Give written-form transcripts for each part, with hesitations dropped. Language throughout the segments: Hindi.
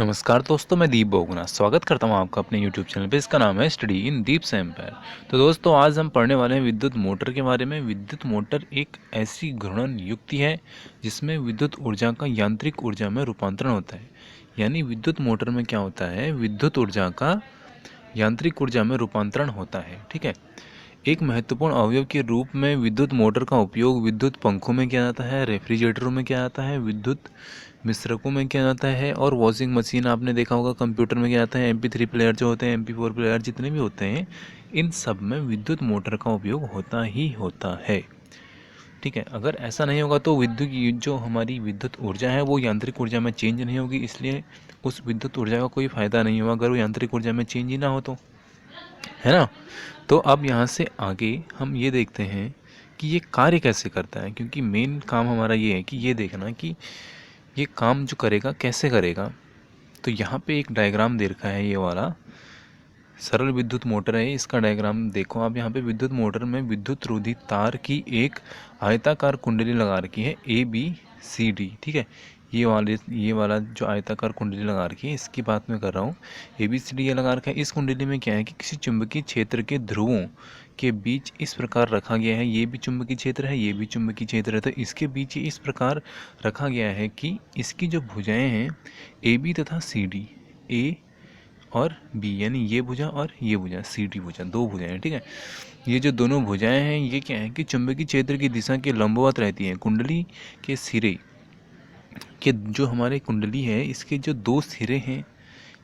नमस्कार दोस्तों, मैं दीप बोगना स्वागत करता हूँ आपका अपने YouTube चैनल पे। इसका नाम है स्टडी इन दीप एम्पायर। तो दोस्तों, आज हम पढ़ने वाले हैं विद्युत मोटर के बारे में। विद्युत मोटर एक ऐसी घूर्णन युक्ति है जिसमें विद्युत ऊर्जा का यांत्रिक ऊर्जा में रूपांतरण होता है। यानी विद्युत मोटर में क्या होता है, विद्युत ऊर्जा का यांत्रिक ऊर्जा में रूपांतरण होता है। ठीक है। एक महत्वपूर्ण अवयव के रूप में विद्युत मोटर का उपयोग विद्युत पंखों में किया जाता है, रेफ्रिजरेटरों में किया जाता है, विद्युत मिश्रकों में किया जाता है, और वॉशिंग मशीन आपने देखा होगा, कंप्यूटर में किया जाता है, MP3 प्लेयर जो होते हैं, MP4 प्लेयर जितने भी होते हैं, इन सब में विद्युत मोटर का उपयोग होता ही होता है। ठीक है। अगर ऐसा नहीं होगा तो विद्युत जो हमारी विद्युत ऊर्जा है वो यांत्रिक ऊर्जा में चेंज नहीं होगी, इसलिए उस विद्युत ऊर्जा का कोई फ़ायदा नहीं होगा अगर वो यांत्रिक ऊर्जा में चेंज ही ना हो तो, है ना। तो अब यहाँ से आगे हम ये देखते हैं कि ये कार्य कैसे करता है, क्योंकि मेन काम हमारा ये है कि ये देखना कि ये काम जो करेगा कैसे करेगा। तो यहाँ पे एक डायग्राम दे रखा है, ये वाला सरल विद्युत मोटर है। इसका डायग्राम देखो आप। यहाँ पे विद्युत मोटर में विद्युत रोधी तार की एक आयताकार कुंडली लगा रखी है ABCD। ठीक है। ये वाला जो आयताकार कुंडली लगा रखी है, इसकी बात मैं कर रहा हूँ। ABCD ये लगा रखा है। इस कुंडली में क्या है कि किसी चुंबकीय क्षेत्र के ध्रुवों के बीच इस प्रकार रखा गया है। ये भी चुंबकीय क्षेत्र है, ये भी चुंबकीय क्षेत्र है, तो इसके बीच इस प्रकार रखा गया है कि इसकी जो भुजाएं हैं AB तथा CD, A और बी, यानी ये भुजा और ये भुजा, CD भुजा, दो भुजाएं। ठीक है। ये जो दोनों भुजाएं हैं ये क्या है कि चुंबकीय क्षेत्र की दिशा के लंबवत रहती हैं। कुंडली के सिरे के जो हमारे कुंडली है, इसके जो दो सिरे हैं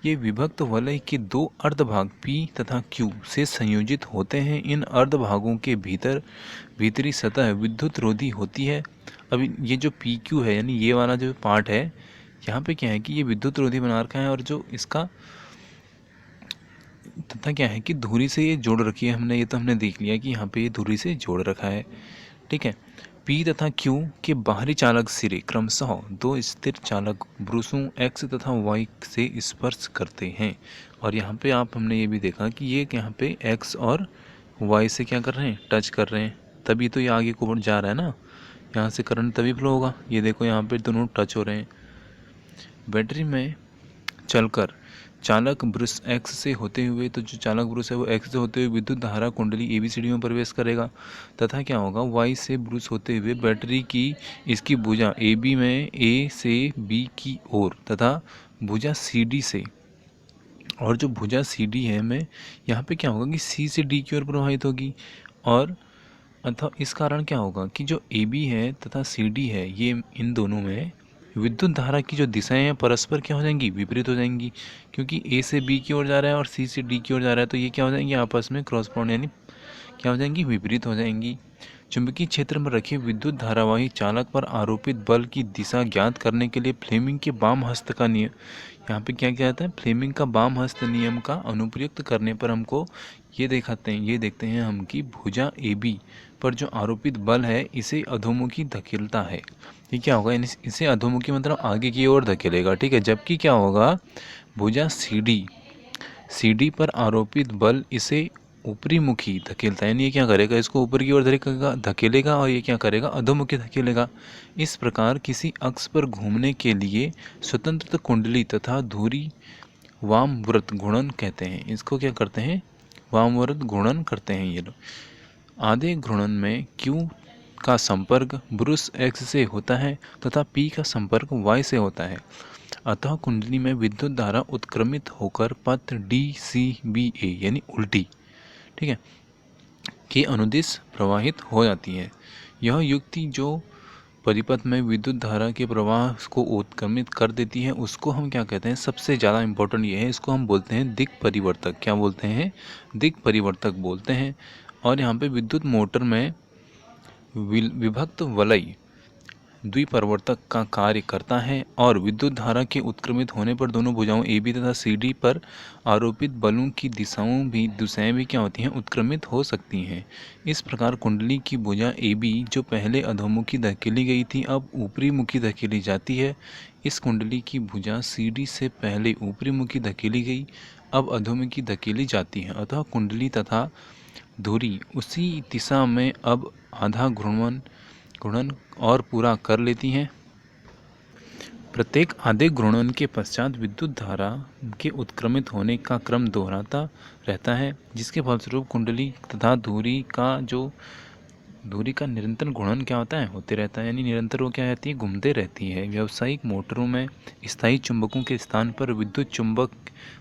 ये विभक्त वलय के दो अर्धभाग P तथा Q से संयोजित होते हैं। इन अर्धभागों के भीतर भीतरी सतह विद्युत रोधी होती है। अभी ये जो PQ है, यानी ये वाला जो पार्ट है, यहाँ पे क्या है कि ये विद्युत रोधी बना रखा है, और जो इसका तथा क्या है कि धुरी से ये जोड़ रखी है हमने। ये तो हमने देख लिया कि यहाँ पे ये धुरी से जोड़ रखा है। ठीक है। P तथा Q के बाहरी चालक सिरे क्रमशः दो स्थिर चालक ब्रूसों X तथा Y से स्पर्श करते हैं। और यहाँ पे हमने ये भी देखा कि ये यहाँ पे X और Y से क्या कर रहे हैं, टच कर रहे हैं, तभी तो ये आगे को जा रहा है ना। यहाँ से करंट तभी फ्लो होगा। ये देखो यहाँ पे दोनों टच हो रहे हैं। बैटरी में चलकर चालक ब्रश X से होते हुए, तो जो चालक ब्रश है वो X से होते हुए विद्युत धारा कुंडली ABCD में प्रवेश करेगा, तथा क्या होगा, Y से ब्रश होते हुए बैटरी की इसकी भुजा AB में A से B की ओर तथा भुजा CD से, और जो भुजा CD है में यहाँ पे क्या होगा कि C से D की ओर प्रवाहित होगी। और अतः इस कारण क्या होगा कि जो AB है तथा CD है, ये इन दोनों में विद्युत धारा की जो दिशाएं हैं परस्पर क्या हो जाएंगी, विपरीत हो जाएंगी। क्योंकि A से B की ओर जा रहा है और C से D की ओर जा रहा है, तो ये क्या हो जाएंगी, आपस में क्रॉसपॉन्ड, यानी क्या हो जाएंगी, विपरीत हो जाएंगी। चुंबकीय क्षेत्र में रखे विद्युत धारावाही चालक पर आरोपित बल की दिशा ज्ञात करने के लिए फ्लेमिंग के वाम हस्त का नियम, यहाँ पे क्या किया जाता है, फ्लेमिंग का वाम हस्त नियम का अनुप्रयुक्त करने पर हमको ये देखते हैं हम कि भुजा AB पर जो आरोपित बल है इसे अधोमुखी धकेलता है। ये क्या होगा, यानी इसे अधोमुखी मतलब आगे की ओर धकेलेगा। ठीक है। जबकि क्या होगा, भुजा CD पर आरोपित बल इसे ऊपरी मुखी धकेलता है, यानी ये क्या करेगा, इसको ऊपर की ओर धकेलेगा, और ये क्या करेगा, अधोमुखी धकेलेगा। इस प्रकार किसी अक्ष पर घूमने के लिए स्वतंत्र कुंडली तथा धुरी वामवृत्त घूर्णन कहते हैं। इसको क्या करते हैं, वामवृत्त घूर्णन करते हैं ये लोग। आधे घूर्णन में Q का संपर्क ब्रश X से होता है तथा P का संपर्क Y से होता है। अतः कुंडली में विद्युत धारा उत्क्रमित होकर पथ DCBA यानी उल्टी, ठीक है, के अनुदिश प्रवाहित हो जाती है। यह युक्ति जो परिपथ में विद्युत धारा के प्रवाह को उत्क्रमित कर देती है उसको हम क्या कहते हैं, सबसे ज़्यादा इम्पोर्टेंट ये है, इसको हम बोलते हैं दिक् परिवर्तक। क्या बोलते हैं, दिक् परिवर्तक बोलते हैं। और यहाँ पे विद्युत मोटर में विभक्त वलय द्विपरिवर्तक का कार्य करता है, और विद्युत धारा के उत्क्रमित होने पर दोनों भुजाओं AB तथा CD पर आरोपित बलों की दिशाएं भी क्या होती हैं, उत्क्रमित हो सकती हैं। इस प्रकार कुंडली की भुजा AB जो पहले अधोमुखी धकेली गई थी अब ऊपरी मुखी धकेली जाती है। इस कुंडली की भुजा CD से पहले ऊपरी मुखी धकेली गई अब अधोमुखी धकेली जाती है। अतः कुंडली तथा धुरी उसी दिशा में अब आधा घूर्णन और पूरा कर लेती हैं। प्रत्येक आधे घूर्णन के पश्चात विद्युत धारा के उत्क्रमित होने का क्रम दोहराता रहता है, जिसके फलस्वरूप कुंडली तथा धुरी का निरंतर घूर्णन क्या होता है, होते रहता है। यानी निरंतर वो क्या रहती है, घूमते रहती है। व्यावसायिक मोटरों में स्थायी चुंबकों के स्थान पर विद्युत चुंबक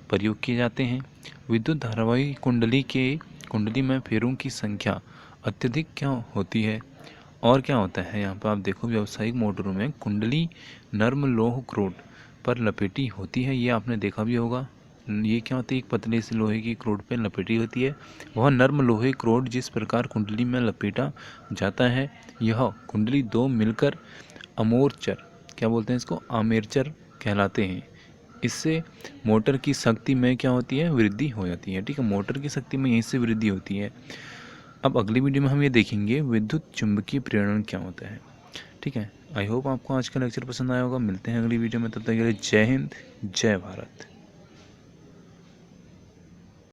प्रयोग किए जाते हैं। विद्युत धारावाही कुंडली में फेरों की संख्या अत्यधिक क्या होती है, और क्या होता है यहाँ पर आप देखो, व्यावसायिक मोटरों में कुंडली नर्म लोह क्रोड पर लपेटी होती है। ये आपने देखा भी होगा। ये क्या होती है, एक पतले से लोहे की क्रोड पर लपेटी होती है। वह नर्म लोहे क्रोड जिस प्रकार कुंडली में लपेटा जाता है, यह कुंडली दो मिलकर अमोर्चर, क्या बोलते हैं इसको, आर्मेचर कहलाते हैं। इससे मोटर की शक्ति में क्या होती है, वृद्धि हो जाती है। ठीक है, मोटर की शक्ति में यहीं से वृद्धि होती है। अब अगली वीडियो में हम ये देखेंगे विद्युत चुंबकीय प्रेरण क्या होता है। ठीक है, आई होप आपको आज का लेक्चर पसंद आया होगा। मिलते हैं अगली वीडियो में, तब तक के लिए जय हिंद, जय भारत।